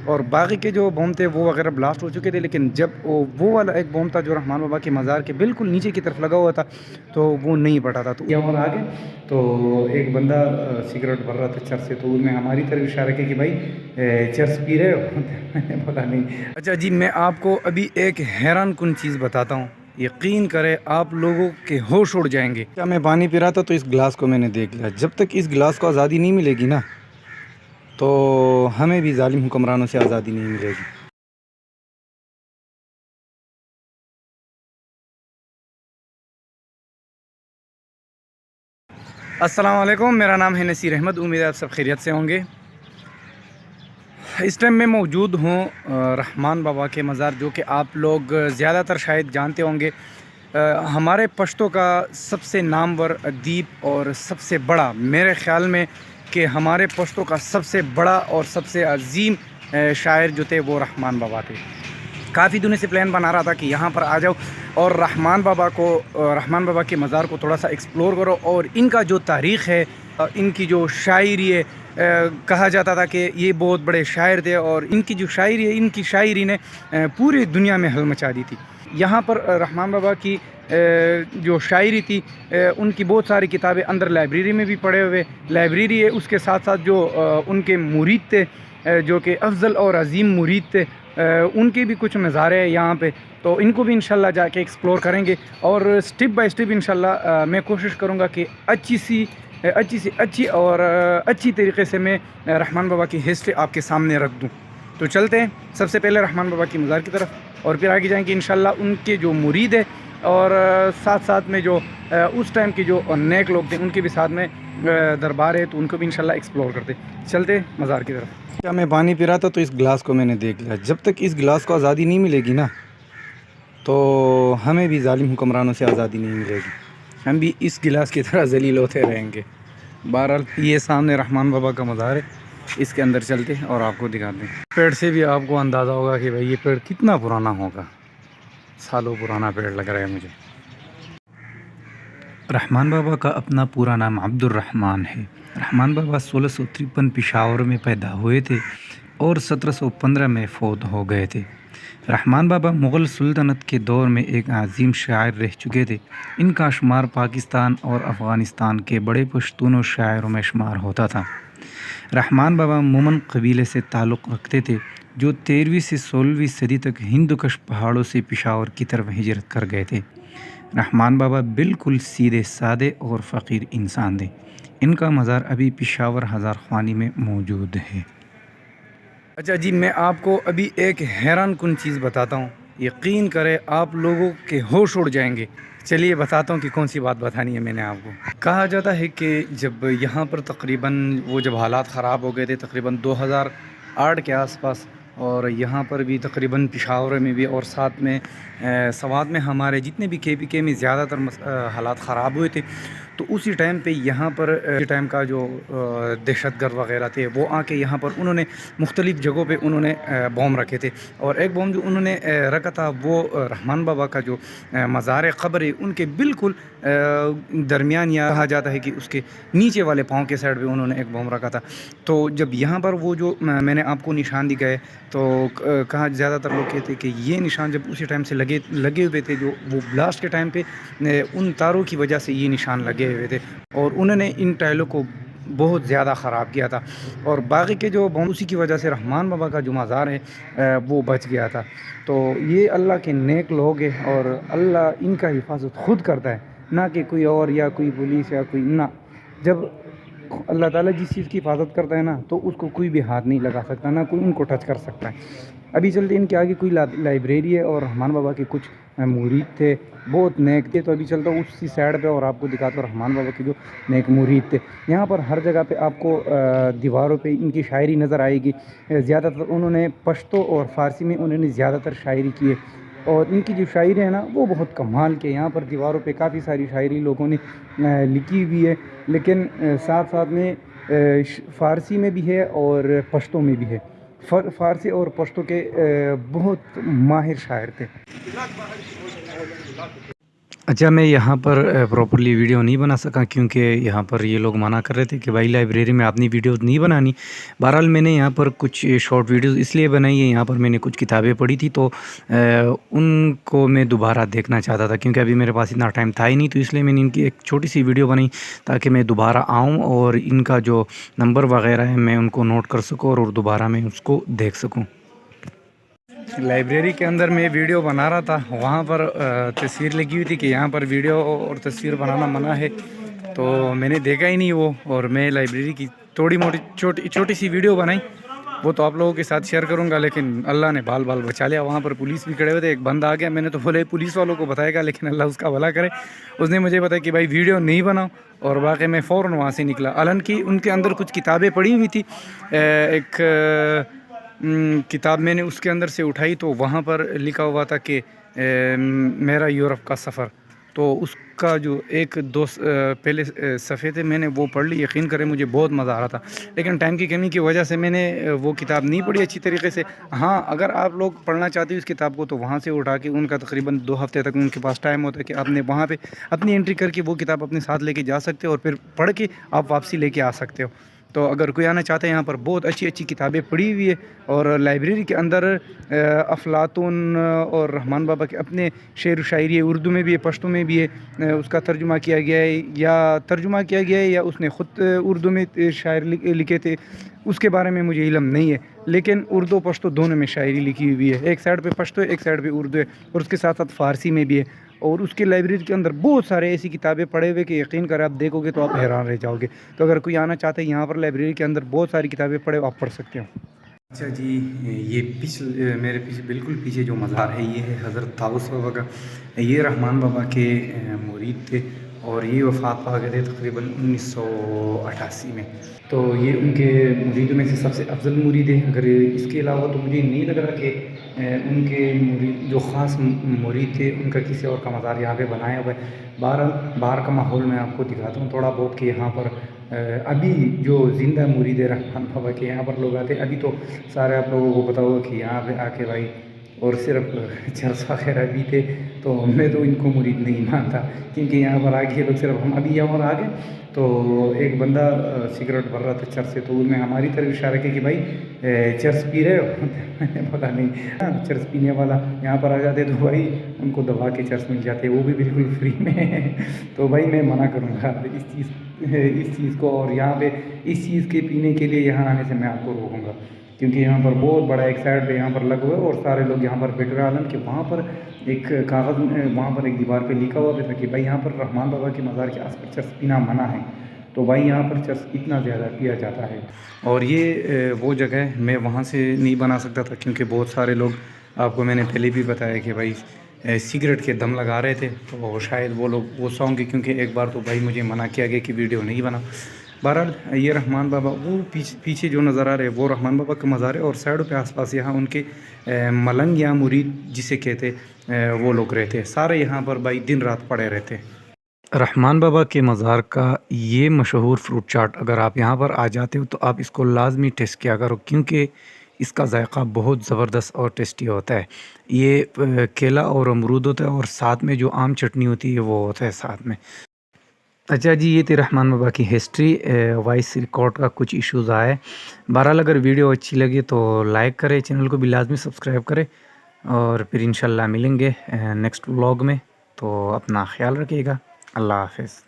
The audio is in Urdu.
اور باقی کے جو بوم تھے وہ وغیرہ بلاسٹ ہو چکے تھے، لیکن جب وہ والا ایک بوم تھا جو رحمان بابا کے مزار کے بالکل نیچے کی طرف لگا ہوا تھا تو وہ نہیں پھٹا تھا۔ تو یہاں آ گئے تو ایک بندہ سگریٹ بھر رہا تھا چرس سے، تو اس نے ہماری طرف اشارہ کیا کہ بھائی چرس پی رہے ہو؟ میں نے بولا نہیں۔ اچھا جی، میں آپ کو ابھی ایک حیران کن چیز بتاتا ہوں، یقین کرے آپ لوگوں کے ہوش اڑ جائیں گے۔ کیا میں پانی پی رہا تھا تو اس گلاس کو میں نے دیکھ لیا۔ جب تک اس گلاس کو آزادی نہیں ملے گی نا تو ہمیں بھی ظالم حکمرانوں سے آزادی نہیں ملے گی۔ السلام علیکم، میرا نام ہے نصیر احمد، امید ہے آپ سب خیریت سے ہوں گے۔ اس ٹائم میں موجود ہوں رحمان بابا کے مزار، جو کہ آپ لوگ زیادہ تر شاید جانتے ہوں گے۔ ہمارے پشتوں کا سب سے نامور ادیب اور سب سے بڑا، میرے خیال میں کہ ہمارے پشتوں کا سب سے بڑا اور سب سے عظیم شاعر جو تھے وہ رحمان بابا تھے۔ کافی دنوں سے پلان بنا رہا تھا کہ یہاں پر آ جاؤ اور رحمان بابا کے مزار کو تھوڑا سا ایکسپلور کرو، اور ان کا جو تاریخ ہے، ان کی جو شاعری ہے، کہا جاتا تھا کہ یہ بہت بڑے شاعر تھے، اور ان کی جو شاعری ہے، ان کی شاعری نے پوری دنیا میں ہل مچا دی تھی۔ یہاں پر رحمان بابا کی جو شاعری تھی، ان کی بہت ساری کتابیں اندر لائبریری میں بھی پڑے ہوئے لائبریری ہے۔ اس کے ساتھ ساتھ جو ان کے مرید تھے، جو کہ افضل اور عظیم مرید تھے، ان کے بھی کچھ مزارے ہیں یہاں پہ، تو ان کو بھی انشاءاللہ جا کے ایکسپلور کریں گے، اور سٹیپ بائی سٹیپ انشاءاللہ میں کوشش کروں گا کہ اچھی اور اچھی طریقے سے میں رحمان بابا کی ہسٹری آپ کے سامنے رکھ دوں۔ تو چلتے ہیں سب سے پہلے رحمان بابا کی مزار کی طرف، اور پھر آگے جائیں گے انشاءاللہ ان کے جو مرید ہے، اور ساتھ ساتھ میں جو اس ٹائم کے جو نیک لوگ تھے ان کے بھی ساتھ میں دربار ہے، تو ان کو بھی انشاءاللہ ایکسپلور کرتے۔ چلتے مزار کی طرف۔ کیا میں پانی پی رہا تھا تو اس گلاس کو میں نے دیکھ لیا۔ جب تک اس گلاس کو آزادی نہیں ملے گی نا تو ہمیں بھی ظالم حکمرانوں سے آزادی نہیں ملے گی، ہم بھی اس گلاس کی طرح ذلیل ہوتے رہیں گے۔ بہرحال یہ سامنے رحمان بابا کا مزار ہے، اس کے اندر چلتے اور آپ کو دکھاتے ہیں۔ پیڑ سے بھی آپ کو اندازہ ہوگا کہ بھائی یہ پیڑ کتنا پرانا ہوگا، سالوں پرانا پیڑ لگ رہا ہے مجھے۔ رحمان بابا کا اپنا پورا نام عبد الرحمن ہے۔ رحمان بابا 1653 پشاور میں پیدا ہوئے تھے اور 1715 میں فوت ہو گئے تھے۔ رحمان بابا مغل سلطنت کے دور میں ایک عظیم شاعر رہ چکے تھے۔ ان کا شمار پاکستان اور افغانستان کے بڑے پشتون شاعروں میں شمار ہوتا تھا۔ رحمان بابا مومن قبیلے سے تعلق رکھتے تھے، جو 13ویں سے 16ویں صدی تک ہندوکش پہاڑوں سے پشاور کی طرف ہجرت کر گئے تھے۔ رحمان بابا بالکل سیدھے سادے اور فقیر انسان تھے۔ ان کا مزار ابھی پشاور ہزار خوانی میں موجود ہے۔ اچھا جی، میں آپ کو ابھی ایک حیران کن چیز بتاتا ہوں، یقین کرے آپ لوگوں کے ہوش اڑ جائیں گے۔ چلیے بتاتا ہوں کہ کون سی بات بتانی ہے میں نے آپ کو۔ کہا جاتا ہے کہ جب یہاں پر تقریباً وہ جب حالات خراب ہو گئے تھے، تقریباً 2008 کے آس پاس، اور یہاں پر بھی تقریباً پشاور میں بھی اور ساتھ میں سوات میں ہمارے جتنے بھی KPK میں زیادہ تر حالات خراب ہوئے تھے، تو اسی ٹائم پہ یہاں پر ٹائم کا جو دہشت گرد وغیرہ تھے وہ آ کے یہاں پر انہوں نے مختلف جگہوں پہ انہوں نے بوم رکھے تھے، اور ایک بوم جو انہوں نے رکھا تھا وہ رحمان بابا کا جو مزار قبر ہے ان کے بالکل درمیان، یا کہا جاتا ہے کہ اس کے نیچے والے پاؤں کے سائڈ پہ انہوں نے ایک بوم رکھا تھا۔ تو جب یہاں پر وہ جو میں نے آپ کو نشان دکھائے، تو کہا زیادہ تر لوگ کہتے ہیں کہ یہ نشان جب اسی ٹائم سے لگے ہوئے تھے، جو وہ بلاسٹ کے ٹائم پہ ان تاروں کی وجہ سے یہ نشان لگے ہوئے تھے، اور انہوں نے ان ٹائلوں کو بہت زیادہ خراب کیا تھا، اور باقی کے جو بم اسی کی وجہ سے رحمان بابا کا جو مزار ہے وہ بچ گیا تھا۔ تو یہ اللہ کے نیک لوگ ہیں، اور اللہ ان کا حفاظت خود کرتا ہے، نہ کہ کوئی اور یا کوئی پولیس یا کوئی نہ۔ جب اللہ تعالیٰ جس چیز کی حفاظت کرتا ہے نا تو اس کو کوئی بھی ہاتھ نہیں لگا سکتا، نہ کوئی ان کو ٹچ کر سکتا ہے۔ ابھی چلتے ان کے آگے کوئی لائبریری ہے، اور رحمان بابا کے کچھ مرید تھے، بہت نیک تھے، تو ابھی چلتا ہوں اسی سائڈ پہ اور آپ کو دکھاتا ہوں رحمان بابا کے جو نیک مرید تھے۔ یہاں پر ہر جگہ پہ آپ کو دیواروں پہ ان کی شاعری نظر آئے گی۔ زیادہ تر انہوں نے پشتو اور فارسی میں انہوں نے زیادہ تر شاعری کی ہے، اور ان کی جو شاعری ہے نا وہ بہت کمال کے۔ یہاں پر دیواروں پہ کافی ساری شاعری لوگوں نے لکھی ہوئی ہے، لیکن ساتھ ساتھ میں فارسی میں بھی ہے اور پشتو میں بھی ہے۔ فارسی اور پشتو کے بہت ماہر شاعر تھے۔ اچھا میں یہاں پر پراپرلی ویڈیو نہیں بنا سکا کیونکہ یہاں پر یہ لوگ منع کر رہے تھے کہ بھائی لائبریری میں اپنی ویڈیوز نہیں بنانی. بہرحال میں نے یہاں پر کچھ شارٹ ویڈیوز اس لیے بنائی ہے، یہاں پر میں نے کچھ کتابیں پڑھی تھی تو ان کو میں دوبارہ دیکھنا چاہتا تھا کیونکہ ابھی میرے پاس اتنا ٹائم تھا ہی نہیں، تو اس لیے میں نے ان کی ایک چھوٹی سی ویڈیو بنائی تاکہ میں دوبارہ آؤں اور ان کا جو نمبر وغیرہ ہے میں ان کو نوٹ کر سکوں اور دوبارہ میں اس کو دیکھ سکوں. لائبریری کے اندر میں ویڈیو بنا رہا تھا، وہاں پر تصویر لگی ہوئی تھی کہ یہاں پر ویڈیو اور تصویر بنانا منع ہے، تو میں نے دیکھا ہی نہیں وہ، اور میں لائبریری کی تھوڑی موٹی چھوٹی سی ویڈیو بنائی، وہ تو آپ لوگوں کے ساتھ شیئر کروں گا. لیکن اللہ نے بال بچا لیا، وہاں پر پولیس بھی کھڑے ہوئے تھے، ایک بندہ آ گیا، میں نے تو بولے پولیس والوں کو بتائے گا، لیکن اللہ اس کا بھلا کرے، اس نے مجھے بتایا کہ بھائی ویڈیو نہیں بناؤ، اور واقعی میں فوراً وہاں سے نکلا. حالانکہ ان کے اندر کچھ کتابیں پڑھی ہوئی تھی، ایک کتاب میں نے اس کے اندر سے اٹھائی تو وہاں پر لکھا ہوا تھا کہ میرا یورپ کا سفر، تو اس کا جو ایک دو پہلے صفحے تھے میں نے وہ پڑھ لی. یقین کریں مجھے بہت مزہ آ رہا تھا، لیکن ٹائم کی کمی کی وجہ سے میں نے وہ کتاب نہیں پڑھی اچھی طریقے سے. ہاں اگر آپ لوگ پڑھنا چاہتے ہو اس کتاب کو تو وہاں سے اٹھا کے، ان کا تقریباً 2 ہفتے تک ان کے پاس ٹائم ہوتا ہے کہ آپ نے وہاں پہ اپنی انٹری کر کے وہ کتاب اپنے ساتھ لے کے جا سکتے ہو اور پھر پڑھ کے آپ واپسی لے کے آ سکتے ہو. تو اگر کوئی آنا چاہتا ہے یہاں پر بہت اچھی کتابیں پڑھی ہوئی ہے، اور لائبریری کے اندر افلاطون اور رحمان بابا کے اپنے شعر و شاعری اردو میں بھی ہے، پشتو میں بھی ہے، اس کا ترجمہ کیا گیا ہے یا اس نے خود اردو میں شاعر لکھے تھے، اس کے بارے میں مجھے علم نہیں ہے. لیکن اردو پشتو دونوں میں شاعری لکھی ہوئی ہے، ایک سائڈ پہ پشتو ہے ایک سائڈ پہ اردو ہے، اور اس کے ساتھ ساتھ فارسی میں بھی ہے. اور اس کے لائبریری کے اندر بہت سارے ایسی کتابیں پڑھے ہوئے کہ یقین کریں آپ دیکھو گے تو آپ حیران رہ جاؤ گے. تو اگر کوئی آنا چاہتا ہے یہاں پر لائبریری کے اندر بہت ساری کتابیں پڑھے آپ پڑھ سکتے ہو. اچھا جی، یہ میرے پیچھے بالکل پیچھے جو مزار ہے یہ ہے حضرت طاؤس بابا کا. یہ رحمان بابا کے مرید تھے اور یہ وفات پا گئے تھے تقریباً 1988 میں. تو یہ ان کے مریدوں میں سے سب سے افضل مرید ہے. اگر اس کے علاوہ تو مجھے نہیں لگ رہا کہ ان کے مرید جو خاص مرید تھے ان کا کسی اور کا مزار یہاں پہ بنایا ہوا ہے. باہر کا ماحول میں آپ کو دکھاتا ہوں تھوڑا بہت کہ یہاں پر ابھی جو زندہ مرید رحمان بابا کے یہاں پر لوگ آتے ہیں. ابھی تو سارے آپ لوگوں کو پتا ہوگا کہ یہاں پہ آ کے بھائی اور صرف چرس وغیرہ بھی تھے، تو میں تو ان کو مرید نہیں مانتا کیونکہ یہاں پر آ کے لوگ صرف ہم ابھی یہاں پر آ گئے تو ایک بندہ سگریٹ بھر رہا تھا چرس سے، تو انہوں نے ہماری طرف اشارہ کیا کہ بھائی چرس پی رہے ہو؟ میں نے بولا نہیں، چرس پینے والا یہاں پر آ جاتے تو بھائی ان کو دبا کے چرس مل جاتے، وہ بھی بالکل فری میں. تو بھائی میں منع کروں گا اس چیز کو، اور یہاں پہ اس چیز کے پینے کے لیے یہاں آنے سے میں آپ کو روکوں گا کیونکہ یہاں پر بہت بڑا ایک سائڈ پہ یہاں پر لگا ہوا ہے اور سارے لوگ یہاں پر بیٹھ رہے عالم کہ وہاں پر ایک کاغذ وہاں پر ایک دیوار پہ لکھا ہوا تھا کہ بھائی یہاں پر رحمان بابا کے مزار کے آس پاس چرس پینا منع ہے. تو بھائی یہاں پر چرس اتنا زیادہ پیا جاتا ہے، اور یہ وہ جگہ ہے میں وہاں سے نہیں بنا سکتا تھا کیونکہ بہت سارے لوگ، آپ کو میں نے پہلے بھی بتایا کہ بھائی سگریٹ کے دم لگا رہے تھے، تو شاید وہ لوگ وہ سونگ گے کیونکہ ایک بار تو بھائی مجھے منع کیا گیا کہ ویڈیو نہیں بنا. بہرحال یہ رحمان بابا وہ پیچھے جو نظر آ رہے وہ رحمان بابا کا مزار ہے، اور سائڈوں پہ آس پاس یہاں ان کے ملنگ یا مرید جسے کہتے وہ لوگ رہتے. سارے یہاں پر بھائی دن رات پڑے رہتے. رحمان بابا کے مزار کا یہ مشہور فروٹ چاٹ اگر آپ یہاں پر آ جاتے ہو تو آپ اس کو لازمی ٹیسٹ کیا کرو کیونکہ اس کا ذائقہ بہت زبردست اور ٹیسٹی ہوتا ہے. یہ کیلا اور امرود ہوتا ہے اور ساتھ میں جو عام چٹنی ہوتی ہے وہ ہوتا ہے ساتھ میں. اچھا جی، یہ تھی رحمان بابا کی ہسٹری. وائس ریکارڈ کا کچھ ایشوز آئے. بہرحال اگر ویڈیو اچھی لگی تو لائک کرے، چینل کو بھی لازمی سبسکرائب کرے، اور پھر انشاءاللہ ملیں گے نیکسٹ ولاگ میں. تو اپنا خیال رکھیے گا. اللہ حافظ.